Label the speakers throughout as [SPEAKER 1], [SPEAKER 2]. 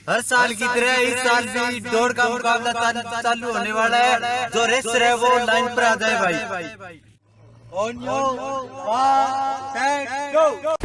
[SPEAKER 1] हर साल की तरह इस साल भी दौड़ का मुकाबला चालू होने वाला है। जो रेसर है वो लाइन पर आ जाए भाई। On your 1 10 go.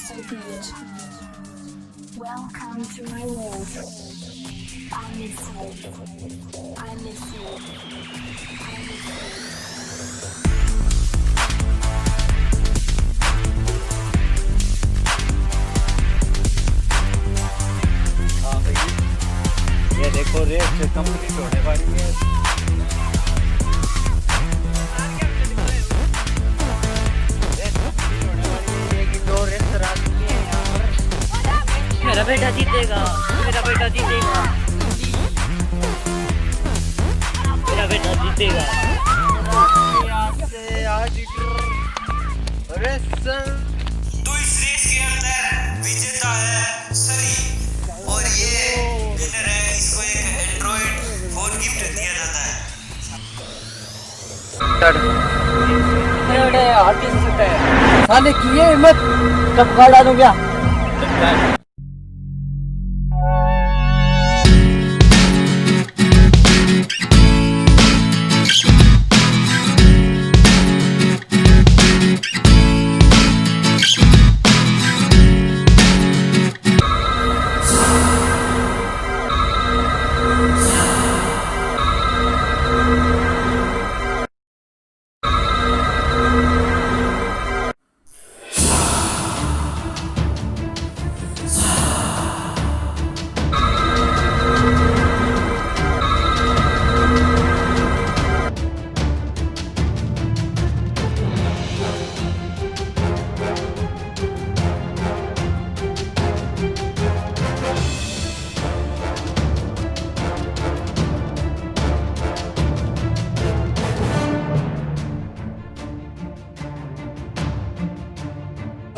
[SPEAKER 2] So good. Welcome to my world. I miss you. I miss you. I miss you.
[SPEAKER 1] हाँ भैया, ये देखो रेस कंप्लीट होने वाली है।
[SPEAKER 3] मेरा बेटा जीतेगा, मेरा बेटा जीतेगा, मेरा बेटा जीतेगा।
[SPEAKER 4] तो इस रेस के अंदर विजेता है सली और ये विनर है। इसको एक एंड्रॉइड फोन गिफ्ट दिया जाता है।
[SPEAKER 3] साले की ये हिम्मत कब का डालू क्या?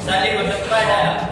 [SPEAKER 3] साले को टक्कर डाला।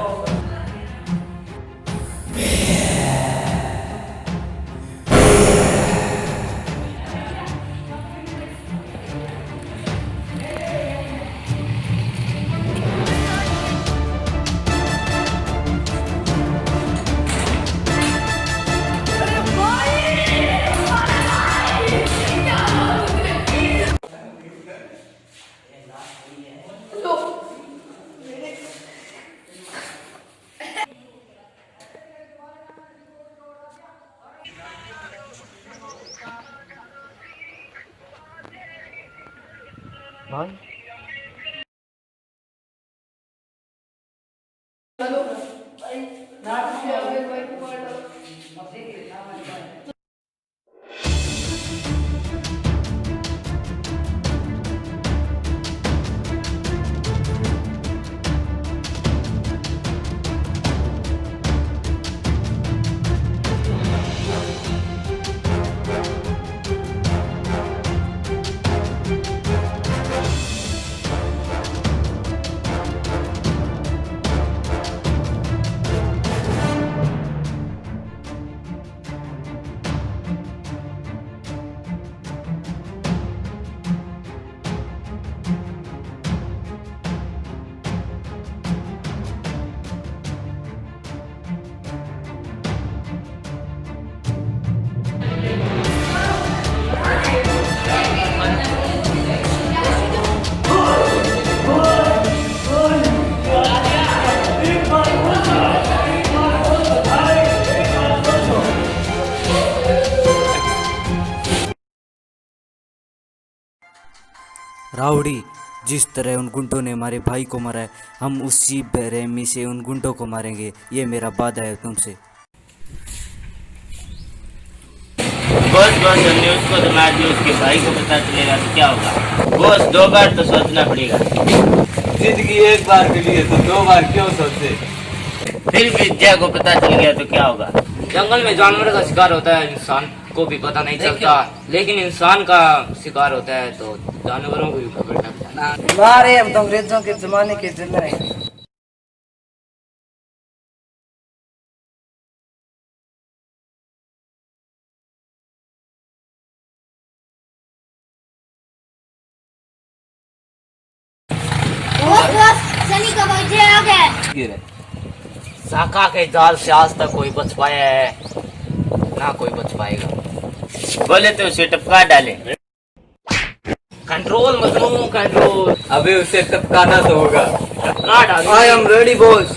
[SPEAKER 1] राउडी
[SPEAKER 5] जिस तरह उन गुंडों ने हमारे भाई को मारा है, हम उसी बेरहमी से उन गुंडों को मारेंगे। ये मेरा वादा है तुमसे।
[SPEAKER 6] बॉस हमने उसको तो मार दिया, उसके भाई को पता चलेगा तो क्या होगा? बॉस 2 बार तो सोचना पड़ेगा।
[SPEAKER 1] जिंदगी एक बार के लिए तो 2 बार क्यों सोचे?
[SPEAKER 6] फिर भी जय को पता चल गया तो क्या होगा?
[SPEAKER 7] जंगल में जानवर का शिकार होता है, इंसान को भी पता नहीं चलता, लेकिन इंसान का शिकार होता है तो जानवरों को भी खबर लग जाना।
[SPEAKER 3] मारे हम तो अंग्रेजों के जमाने के जिंदा हैं।
[SPEAKER 2] सनी का बर्थडे आ गया।
[SPEAKER 7] शाखा के जाल से आज तक कोई बच पाया है ना कोई बच पाएगा।
[SPEAKER 6] बोले तो उसे टपका डाले।
[SPEAKER 7] Control Majnu control.
[SPEAKER 1] अबे उसे टपकाना तो होगा।
[SPEAKER 7] टपका डालो।
[SPEAKER 1] I am ready boss.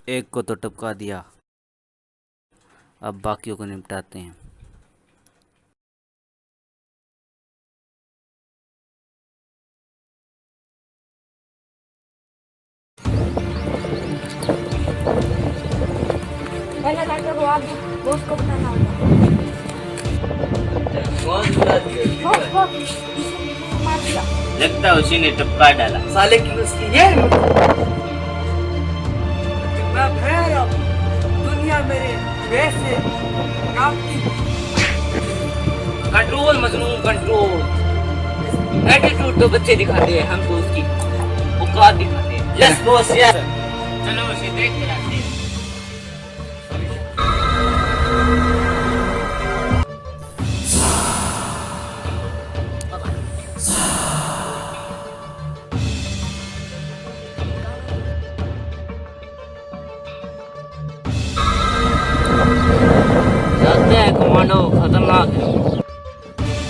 [SPEAKER 5] एक को तो टपका दिया, अब बाकियों को निपटाते हैं।
[SPEAKER 2] पहले घंटे को आप बॉस को बताना होगा। बॉस इसे मार दिया।
[SPEAKER 6] लगता उसी ने टपका डाला।
[SPEAKER 3] साले की उसकी ये मैं भैरव दुनिया मेरे वैसे काफी।
[SPEAKER 7] Control Majnu control. एटीट्यूड तो बच्चे दिखाते हैं, हम तो उसकी औकात दिखाते हैं।
[SPEAKER 6] Yes boss yes. चलो उसे देख कर आते हैं।
[SPEAKER 7] जानते हैं कमांडो खतरनाक है।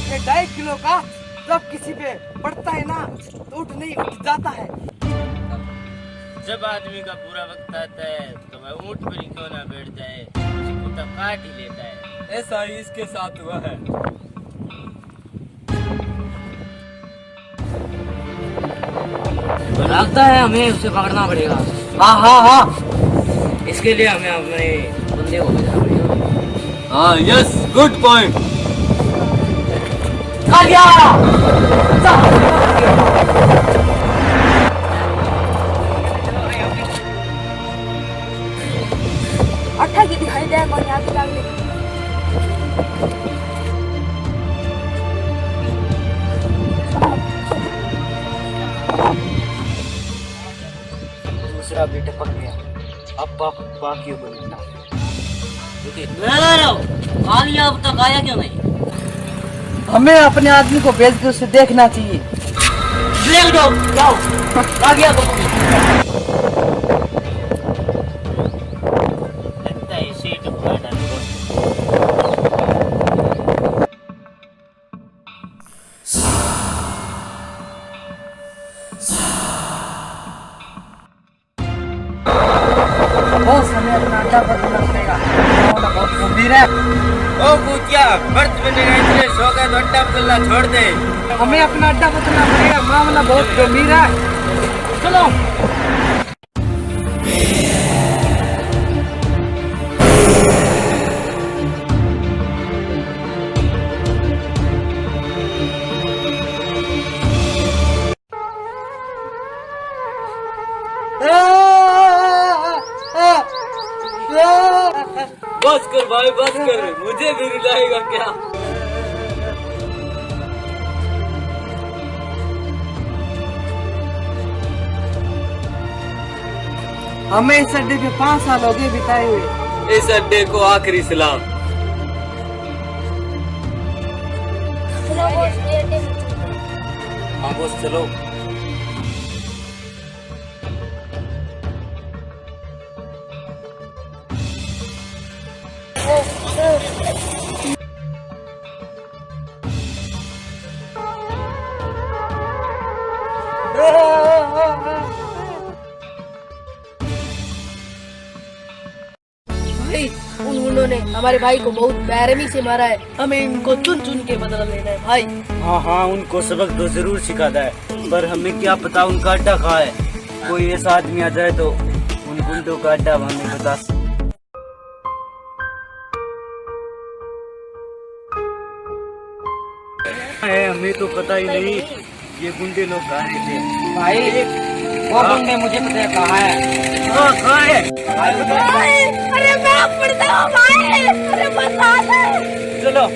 [SPEAKER 3] ये 2.5 किलो का जब किसी पे पड़ता है ना तो उठ नहीं उठ जाता है।
[SPEAKER 6] जब आदमी का पूरा वक्त आता है तो वह ऊंट पर ही क्यों ना बैठ जाए, उसी को तो काट ही लेता है।
[SPEAKER 1] ऐसा ही इसके साथ हुआ है।
[SPEAKER 7] लगता है हमें उसे पकड़ना पड़ेगा।
[SPEAKER 3] हाँ हाँ हाँ
[SPEAKER 7] इसके लिए हमें अपने बंदे को भेजना पड़ेगा।
[SPEAKER 1] हाँ यस गुड पॉइंट।
[SPEAKER 3] खा गया।
[SPEAKER 2] अट्ठा की दिखाई दे कौन यहाँ पे डाल दे।
[SPEAKER 7] दूसरा भी टपक गया। अब बाकियों को निपटा।
[SPEAKER 3] आलिया अब तक आया क्यों नहीं? हमें अपने आदमी को भेज के उसे देखना चाहिए।
[SPEAKER 7] ब्लैक डॉग जाओ। आ गया तो
[SPEAKER 6] लगता है इसे टपका डाले बॉस।
[SPEAKER 3] बॉस हमें अपना अड्डा बदलना पड़ेगा। मामला बहुत गंभीर है।
[SPEAKER 6] ओ भूतिया, मर्द बनने का इतने शौक है तो अड्डा बदलना छोड़ दे।
[SPEAKER 3] हमें अपना अड्डा बदलना पड़ेगा। मामला बहुत गंभीर है। चलो।
[SPEAKER 1] बस कर भाई बस कर, मुझे भी रुलाएगा क्या?
[SPEAKER 3] हमें इस अड्डे पे 5 साल हो गए बिताए हुए।
[SPEAKER 1] इस अड्डे को आखिरी सलाम।
[SPEAKER 2] चलो बॉस, ये अड्डे में चलते हैं।
[SPEAKER 5] हाँ बॉस चलो।
[SPEAKER 8] भाई उन गुंडों ने हमारे भाई को बहुत बेरहमी से मारा है, हमें इनको चुन चुन के बदला लेना है भाई।
[SPEAKER 5] हाँ हाँ उनको सबक तो जरूर सिखाता है, पर हमें क्या पता उनका अड्डा कहाँ है। कोई ऐसा आदमी आ जाए तो उन गुंडों का अड्डा हमें बता। हमें तो पता ही नहीं ये गुंडे लोग कहाँ थे।
[SPEAKER 7] भाई वो गुंडे मुझे पता है कहाँ है।
[SPEAKER 5] कहाँ है?
[SPEAKER 2] अरे मैं पड़ता हूँ भाई, अरे बता दे।
[SPEAKER 5] चलो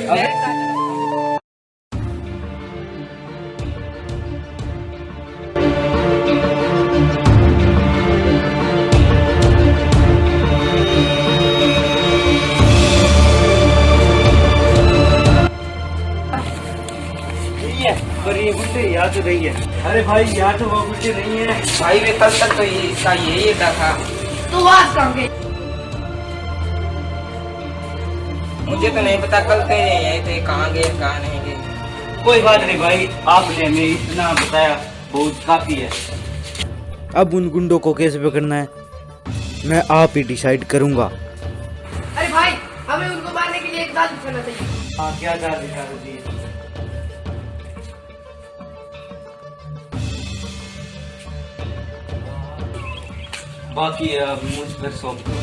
[SPEAKER 5] पर ये गुंडे यहाँ तो नहीं है। अरे भाई यहाँ तो वो गुंडे नहीं है।
[SPEAKER 7] भाई वे कल तक तो इसका यही अड्डा था।
[SPEAKER 8] तो आज कहाँ गए?
[SPEAKER 7] मुझे तो नहीं पता, कल से यही थे, कहाँ गए कहाँ नहीं गए।
[SPEAKER 5] कोई बात नहीं भाई, आपने हमें इतना बताया बहुत काफी है। अब उन गुंडों को कैसे पकड़ना है मैं आप ही डिसाइड करूंगा।
[SPEAKER 8] अरे भाई हमें उनको मारने के लिए एक दाल दिखाना चाहिए।
[SPEAKER 5] हाँ क्या जाल दिखा दीजिए। बाकी अब मुझ पर सौंप दो,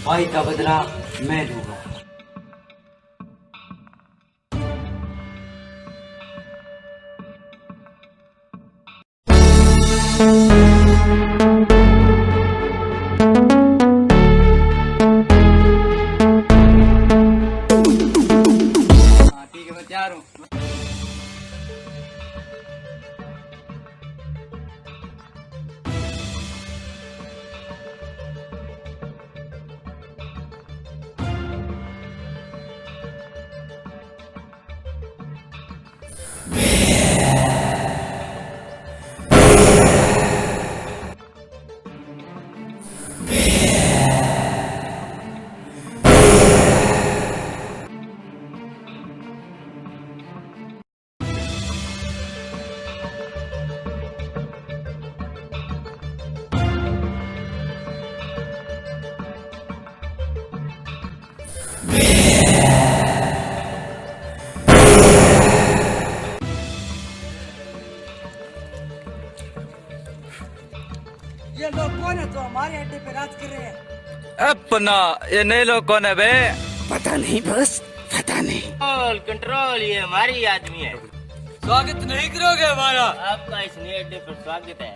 [SPEAKER 5] भाई का बदला मैं दूंगा।
[SPEAKER 3] ठीक है मैं तैयार हूँ। ये लोग कौन है जो हमारे अड्डे पे राज कर रहे हैं?
[SPEAKER 1] अपना ये नए लोग कौन है बे?
[SPEAKER 3] पता नहीं बस, पता नहीं।
[SPEAKER 6] कंट्रोल कंट्रोल, ये हमारी आदमी है।
[SPEAKER 1] स्वागत नहीं करोगे हमारा?
[SPEAKER 6] आपका इस नए अड्डे पर स्वागत है।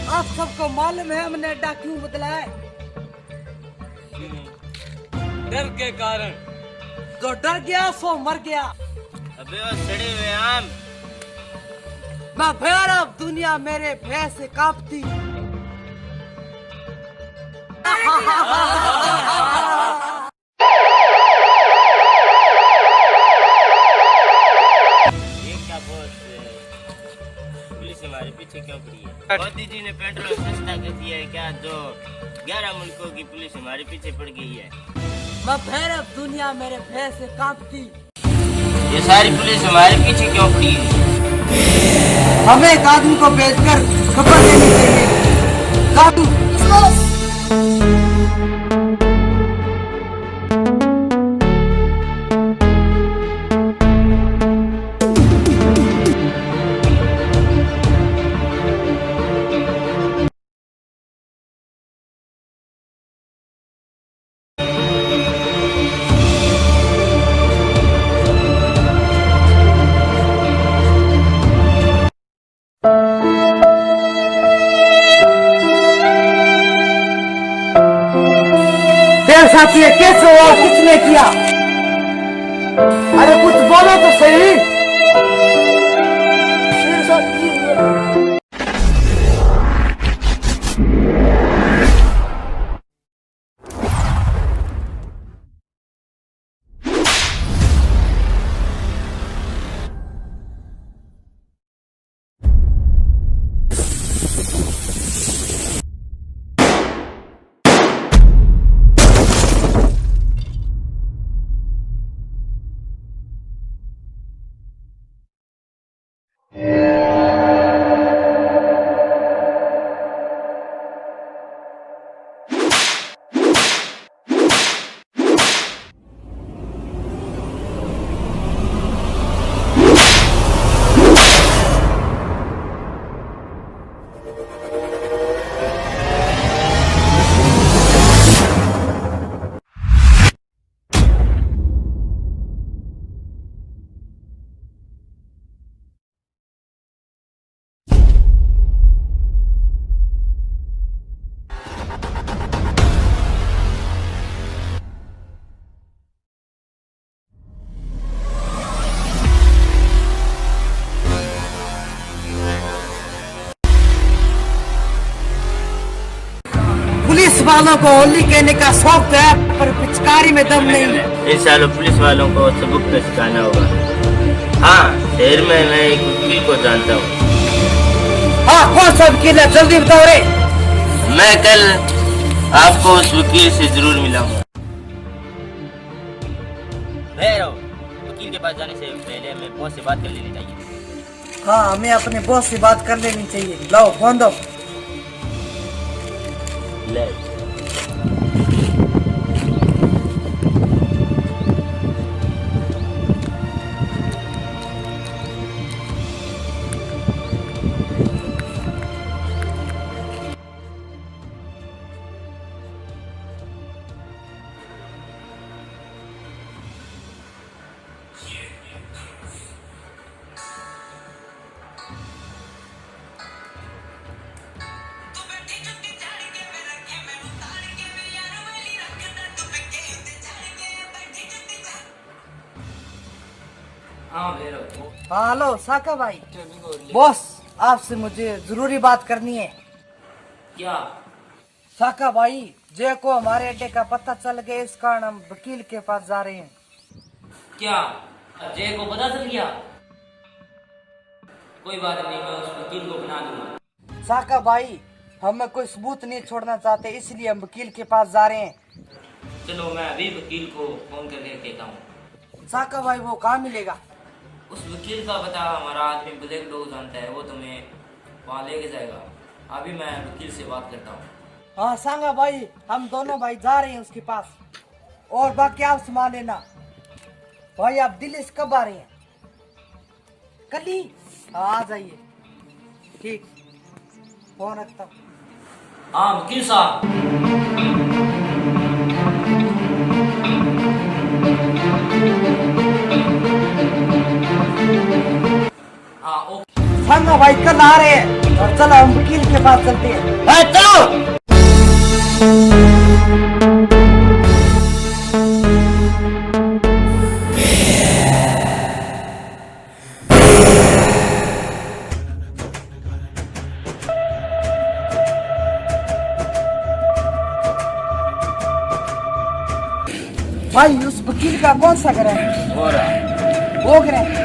[SPEAKER 3] आप सबको मालूम है हमने अड्डा क्यों बदला है?
[SPEAKER 1] डर के कारण।
[SPEAKER 3] जो डर गया सो मर गया।
[SPEAKER 6] अबे वो सड़े हुए आम।
[SPEAKER 3] मैं फिर अब दुनिया मेरे भय से कांपती।
[SPEAKER 6] ये क्या बॉस, पुलिस हमारे पीछे क्यों पड़ी है? मोदी जी ने पेट्रोल सस्ता कर दिया है क्या, जो 11 मुल्कों की पुलिस हमारे पीछे पड़ गई है?
[SPEAKER 3] मैं फिर अब दुनिया मेरे भय से कांपती।
[SPEAKER 6] ये सारी पुलिस हमारे पीछे क्यों पड़ी है?
[SPEAKER 3] हमें एक आदमी को भेजकर खबर देनी चाहिए। काटू साथी है, कैसे हुआ, किसने किया? अरे कुछ बोलो तो सही।
[SPEAKER 2] मेरे साथ ये हुआ।
[SPEAKER 3] पुलिस वालों को होली कहने का शौक है, पर पिचकारी में दम नहीं।
[SPEAKER 6] इन सालों पुलिस वालों को सबक तो सिखाना होगा। हाँ, शहर में मैं एक वकील को जानता हूँ।
[SPEAKER 3] हाँ, कौन सा वकील है, जल्दी बताओ रे।
[SPEAKER 6] मैं कल आपको उस वकील से जरूर मिलाऊंगा। भैरव, वकील के पास जाने से पहले हमें बॉस से बात कर लेनी चाहिए।
[SPEAKER 3] हाँ, हमें अपने बॉस से बात कर लेनी चाहिए। लाओ फोन दो।
[SPEAKER 6] ले।
[SPEAKER 7] हाँ भैरव।
[SPEAKER 3] हाँ हेलो साका भाई। बॉस, आपसे मुझे जरूरी बात करनी है।
[SPEAKER 7] क्या?
[SPEAKER 3] साका भाई, जय को हमारे अड्डे का पता चल गया, इस कारण हम वकील के पास जा रहे हैं।
[SPEAKER 7] क्या जय को पता चल गया? कोई बात नहीं, मैं उस वकील को बना दूंगा।
[SPEAKER 3] साका भाई, हमें कोई सबूत नहीं छोड़ना चाहते, इसलिए हम वकील के पास जा रहे हैं।
[SPEAKER 7] चलो मैं अभी वकील को फोन करके कहता हूँ।
[SPEAKER 3] साका भाई, वो कहाँ मिलेगा?
[SPEAKER 7] उस वकील का पता हमारा आदमी ब्लैक डॉग जानता है, वो तुम्हें वहाँ लेके जाएगा। अभी मैं वकील से बात करता हूँ।
[SPEAKER 3] हाँ सांगा भाई, हम दोनों भाई जा रहे हैं उसके पास, और बाकी आप संभाल लेना। भाई आप दिल्ली से कब आ रहे हैं? कल ही? हाँ आ जाइए। ठीक, फोन रखता हूँ।
[SPEAKER 7] हाँ वकील साहब। हाँ ओके।
[SPEAKER 3] सांगा भाई कल आ रहे हैं, और चलो हम वकील के पास चलते हैं।
[SPEAKER 6] चलो।
[SPEAKER 3] भाई उस वकील का कौन सा घर है?
[SPEAKER 6] हो रहा।
[SPEAKER 3] वो घर है।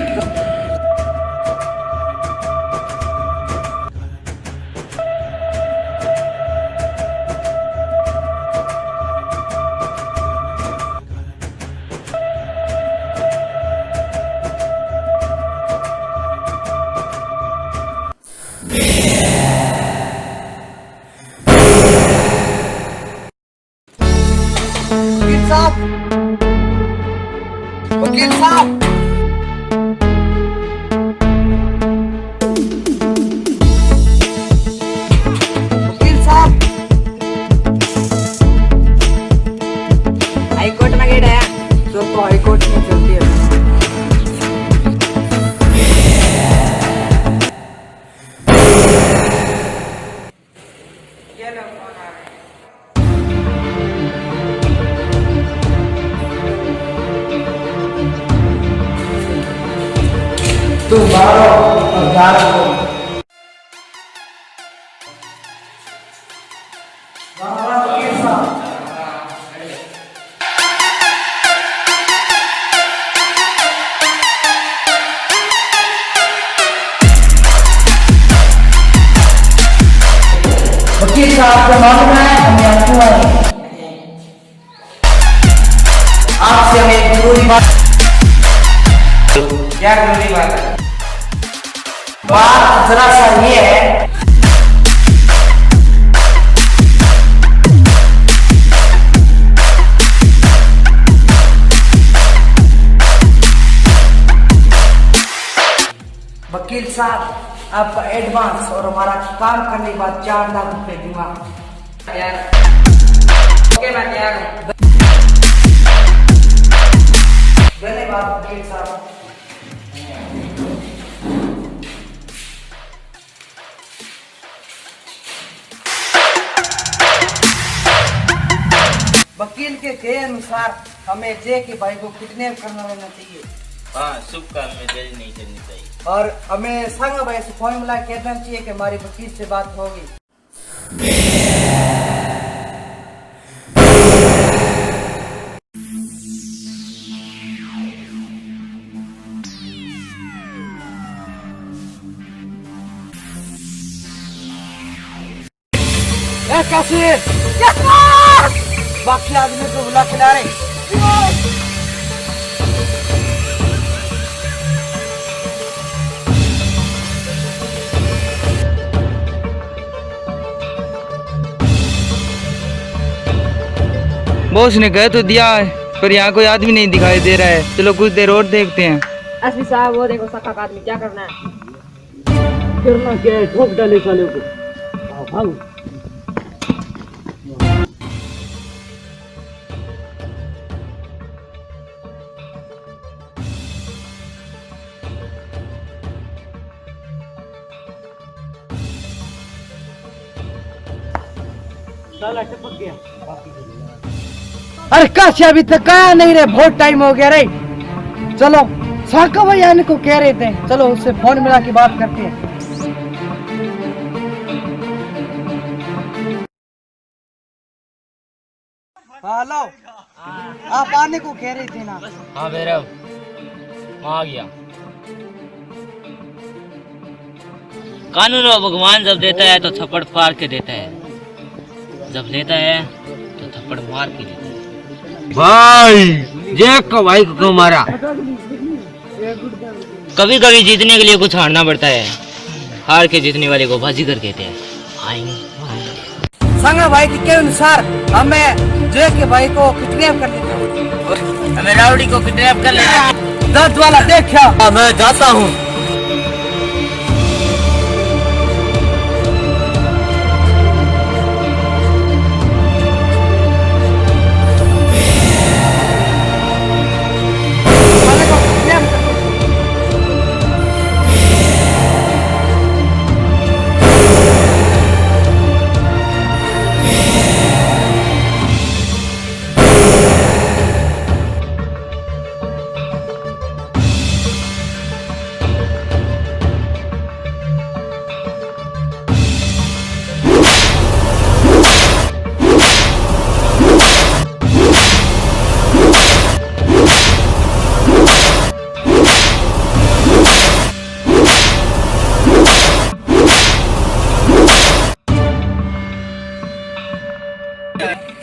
[SPEAKER 3] वकील साहब, वकील साहब, वकील साहब, हाईकोर्ट में गेट है तो हाईकोर्ट में चलती है। तुम मारो और गारो को। वकील साहब, वकील साहब को मालूम है हम यहाँ क्यों आए? आपसे हमें एक जरूरी बात। क्या जरूरी बात है? बात जरा सा ये है, वकील साहब आपका एडवांस और हमारा काम करने के बाद 4 लाख रुपए दूंगा। ओके मैं तैयार हूँ। धन्यवाद वकील साहब। वकील के कहे अनुसार हमें जय के भाई को किडनैप करना रहना चाहिए।
[SPEAKER 6] हाँ, शुभ काम में देरी नहीं करनी चाहिए।
[SPEAKER 3] और हमें सांगा भाई से फॉर्मूला कहना चाहिए कि हमारी वकील से बात होगी। कैसे बाकी आदमी को बुला के ला रहे।
[SPEAKER 5] बॉस ने कह तो दिया है पर यहाँ कोई आदमी नहीं दिखाई दे रहा है। चलो कुछ देर और देखते हैं।
[SPEAKER 8] एसपी साहब वो देखो सख्त आदमी, क्या करना है?
[SPEAKER 3] करना क्या है, ठोक डाले साले को। भागो। साला टपक गया। अरे काशी अभी तक आया नहीं रे, बहुत टाइम हो गया रे। चलो साका भाई आने को कह रहे थे, चलो उससे फोन मिला के बात करते हैं। हेलो, आप आने को कह रहे थे ना?
[SPEAKER 7] हाँ भैरव आ गया। कानून और भगवान जब देता है तो थप्पड़ फाड़ के देता है, जब लेता है तो थप्पड़ मार के देता है।
[SPEAKER 5] भाई जैक को भाई को क्यों मारा?
[SPEAKER 7] कभी कभी जीतने के लिए कुछ हारना पड़ता है, हार के जीतने वाले को बाजीगर कहते हैं।
[SPEAKER 3] संगा भाई के अनुसार हमें जय के भाई को किडनैप कर लेते,
[SPEAKER 7] हमें राउडी को किडनैप कर लेना।
[SPEAKER 3] दर्द वाला देखा।
[SPEAKER 1] मैं जाता हूँ।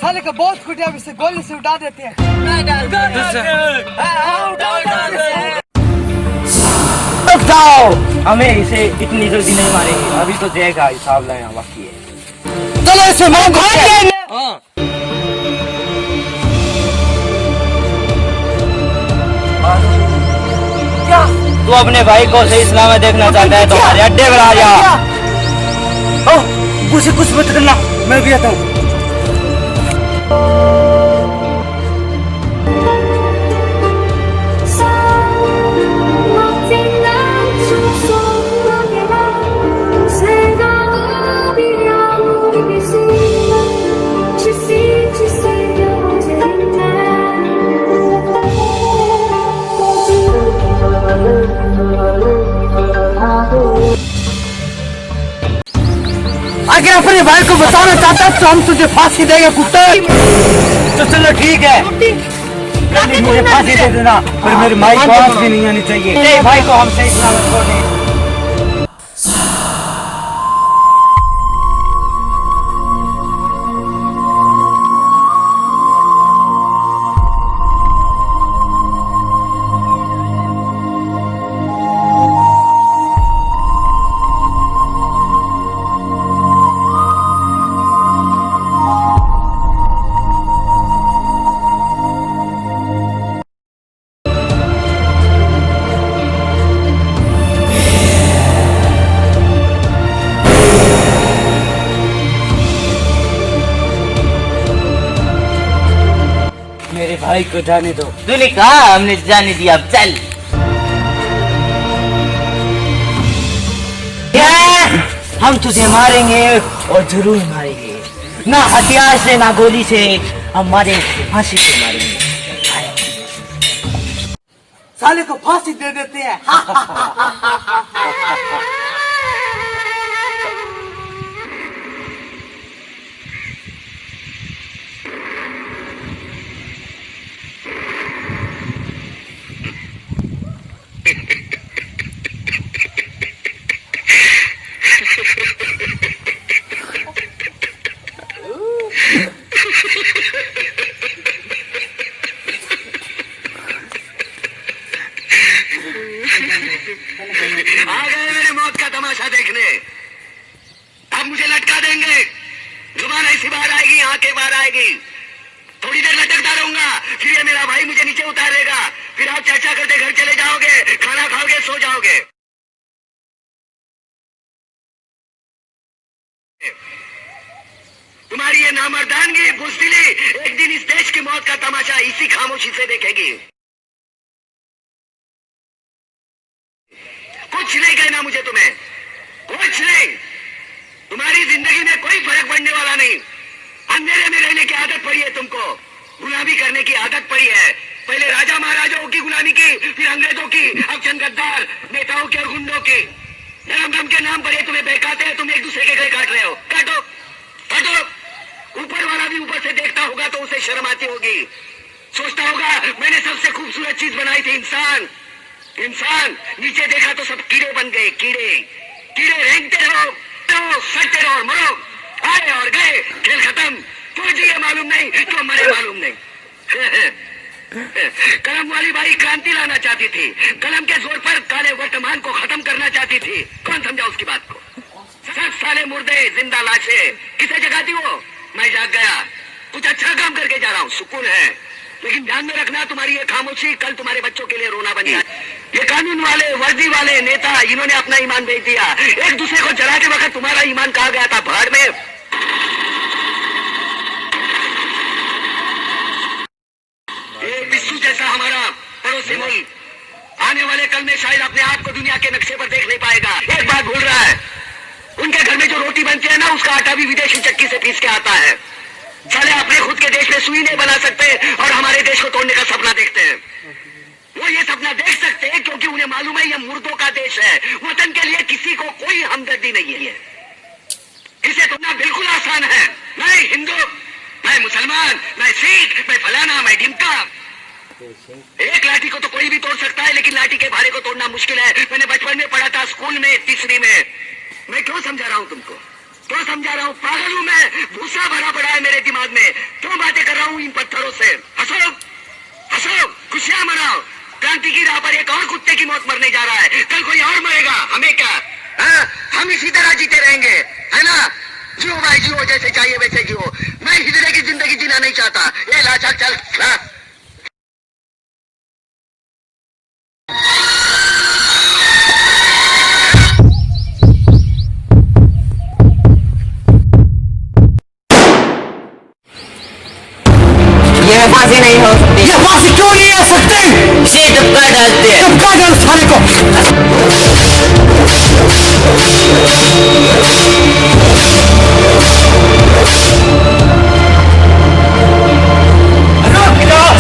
[SPEAKER 3] साले का बहुत कुटिया इसे गोली से उठा देते हैं।
[SPEAKER 7] हमें इसे इतनी जल्दी नहीं मारेंगे, अभी तो जय का हिसाब लेना बाकी है।
[SPEAKER 3] चलो इसे मार दो।
[SPEAKER 7] तू अपने भाई को सही सलामत देखना चाहता है तो हमारे अड्डे पर आ जा।
[SPEAKER 3] मुझे कुछ मत करना, मैं भी आता हूँ। अगर अपने भाई को बताना चाहता है तो हम तुझे फांसी देंगे कुत्ते।
[SPEAKER 1] तो चलो ठीक है, कल मुझे फांसी दे देना, पर मेरे भाई को आँच भी नहीं आनी चाहिए।
[SPEAKER 3] तेरे भाई को हम सही सलामत छोड़ दें।
[SPEAKER 1] मेरे भाई को जाने दो।
[SPEAKER 7] तूने कहा हमने जाने दिया, अब चल।
[SPEAKER 1] हम तुझे मारेंगे और जरूर मारेंगे, ना हथियार से ना गोली से, हम मारेंगे, फांसी से मारेंगे।
[SPEAKER 3] साले को फांसी दे देते हैं।
[SPEAKER 9] आ गए मेरी मौत का तमाशा देखने। अब मुझे लटका देंगे, जुबान ऐसी बाहर आएगी, आंखें बाहर आएगी। थोड़ी देर लटकता रहूंगा, फिर ये मेरा भाई मुझे नीचे उतारेगा, फिर आप चर्चा करते घर चले जाओगे, खाना खाओगे, सो जाओगे। तुम्हारी ये नामर्दानगी, बुज़दिली एक दिन इस देश की मौत का तमाशा इसी खामोशी से देखेगी। कुछ नहीं कहना मुझे तुम्हें, कुछ नहीं। तुम्हारी जिंदगी में कोई फर्क पड़ने वाला नहीं। अंधेरे में रहने की आदत पड़ी है तुमको, गुलामी करने की आदत पड़ी है। पहले राजा महाराजाओं की गुलामी की, फिर अंग्रेजों की, अब चंद गद्दार नेताओं के और गुंडों की। धर्म के नाम पर ये तुम्हें बहकाते हैं, तुम एक दूसरे के गले काट रहे हो। काटो काटो। ऊपर वाला भी ऊपर से देखता होगा तो उसे शर्म आती होगी, सोचता होगा मैंने सबसे खूबसूरत चीज बनाई थी, इंसान। इंसान नीचे देखा तो सब कीड़े बन गए, कीड़े। कीड़े रेंगते रहो, सड़ते रहो और मरो। आए और गए, खेल खत्म। क्यों जिए मालूम नहीं, क्यों मरे मालूम नहीं। कलम वाली बाई क्रांति लाना चाहती थी, कलम के जोर पर काले वर्तमान को खत्म करना चाहती थी। कौन समझा उसकी बात को? 7 साले मुर्दे, जिंदा लाशें, किसे जगाती वो? मैं जाग गया, कुछ अच्छा काम करके जा रहा हूँ, सुकून है। लेकिन ध्यान में रखना, तुम्हारी ये खामोशी कल तुम्हारे बच्चों के लिए रोना बन जाए। ये कानून वाले, वर्दी वाले नेता, इन्होंने अपना ईमान बेच दिया। एक दूसरे को जलाते वक्त तुम्हारा ईमान कहा गया था, भाड़ में। ये पिस्सू जैसा हमारा पड़ोसी मुल्क आने वाले कल में शायद अपने आप को दुनिया के नक्शे पर देख नहीं पाएगा। एक बात भूल रहा है, उनके घर में जो रोटी बनती है ना, उसका आटा भी विदेशी चक्की से पीस के आता है। साले अपने खुद के देश में सुई नहीं बना सकते और हमारे देश को तोड़ने का सपना देखते हैं। वो ये सपना देख सकते हैं क्योंकि उन्हें मालूम है ये मुर्दों का देश है। वतन के लिए किसी को कोई हमदर्दी नहीं है। इसे तोड़ना बिल्कुल आसान है। मैं हिंदू, मैं मुसलमान, मैं सिख, मैं फलाना, मैं ढिमका। एक लाठी को तो कोई भी तोड़ सकता है, लेकिन लाठी के भारे को तोड़ना मुश्किल है। मैंने बचपन में पढ़ा था, स्कूल में, तीसरी में। मैं क्यों समझा रहा हूँ तुमको, क्यों समझा रहा हूँ? पागल हूँ मैं, भूसा भरा पड़ा है मेरे दिमाग में। क्यों बातें कर रहा हूँ इन पत्थरों से? हंसो हंसो, खुशियां मनाओ। क्रांति की राह पर एक और कुत्ते की मौत मरने जा रहा है, कल कोई और मरेगा, हमें क्या? हम इसी तरह जीते रहेंगे, है ना? जियो भाई जियो, जैसे चाहिए वैसे जियो। मैं हिजड़े की जिंदगी जीना नहीं चाहता। ये ला चल चल ला।
[SPEAKER 7] ये फांसी नहीं हो सकती।
[SPEAKER 3] ये फांसी क्यों नहीं हो सकती?
[SPEAKER 7] इसे टपका डालते हैं।
[SPEAKER 3] टपका दो उस साले को। रुक जाओ।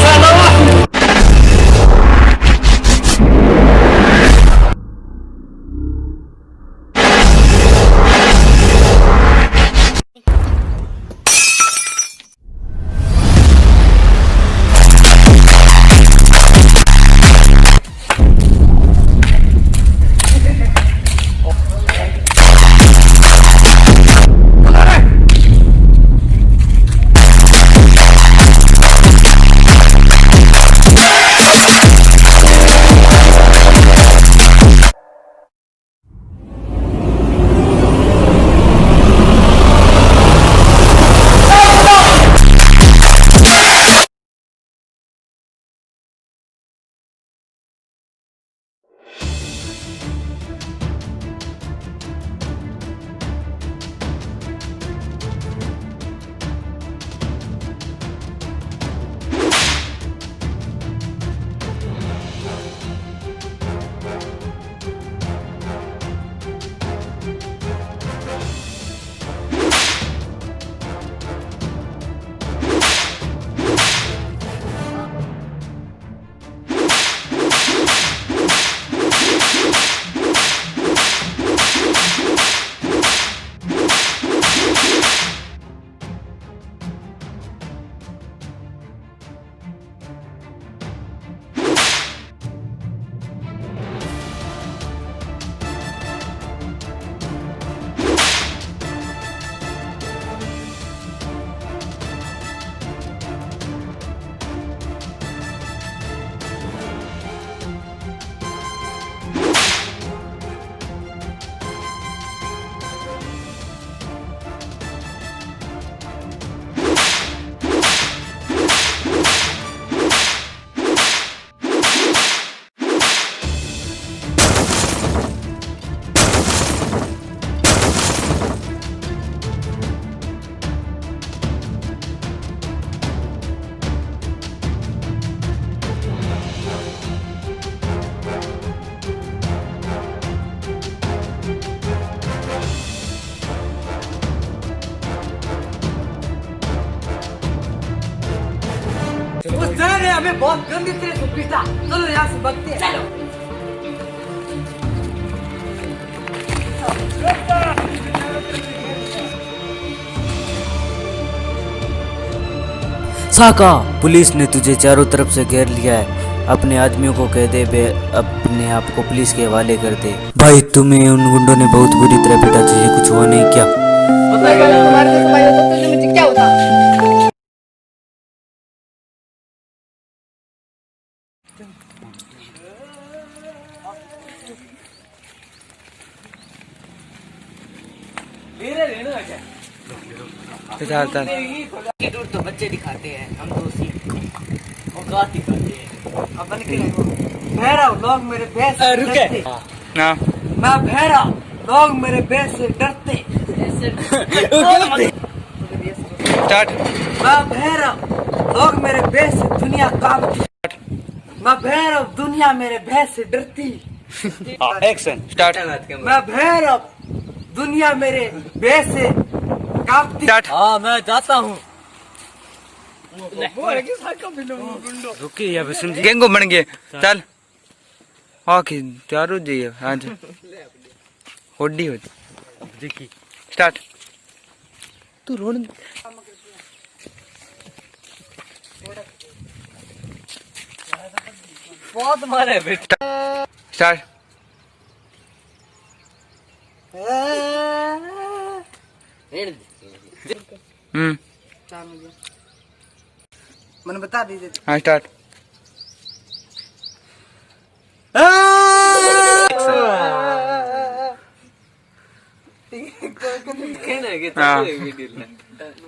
[SPEAKER 3] हमें बहुत गंदी तरह से पीटा। चलो यहाँ से भागते हैं। चलो।
[SPEAKER 5] साका, पुलिस ने तुझे चारों तरफ से घेर लिया है। अपने आदमियों को कह दे वे अपने आप को पुलिस के हवाले कर दे। भाई तुम्हें उन गुंडों ने बहुत बुरी तरह पीटा, तुझे कुछ हुआ नहीं क्या?
[SPEAKER 8] बताइए अगर तुम्हारे जैसे भाई होता तो मुझे क्या होता?
[SPEAKER 7] की दूर तो बच्चे दिखाते हैं, हम तो उसी औकात दिखाते हैं।
[SPEAKER 3] अपन के भैरव लोग मेरे भैंस से डरते। मैं भैरव लोग मेरे भैंस से डरते। मैं भैरव लोग मेरे भैंस से दुनिया कांपती। मैं भैरव दुनिया मेरे भैंस से डरती।
[SPEAKER 1] Action start.
[SPEAKER 3] मैं भैरव दुनिया मेरे भैंस से कांपती।
[SPEAKER 1] हाँ मैं जाता हूँ।
[SPEAKER 5] रुकिए या बसंत जी।
[SPEAKER 1] गेंगो बन गए चल। हाँ कि चारों जी आज होडी होती देखी स्टार्ट। तू रोड बहुत मारे बेटा। स्टार्ट।
[SPEAKER 3] मैंने बता दीजिए।
[SPEAKER 1] हाँ स्टार्ट।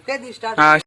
[SPEAKER 3] कह दी स्टार्ट।
[SPEAKER 1] हाँ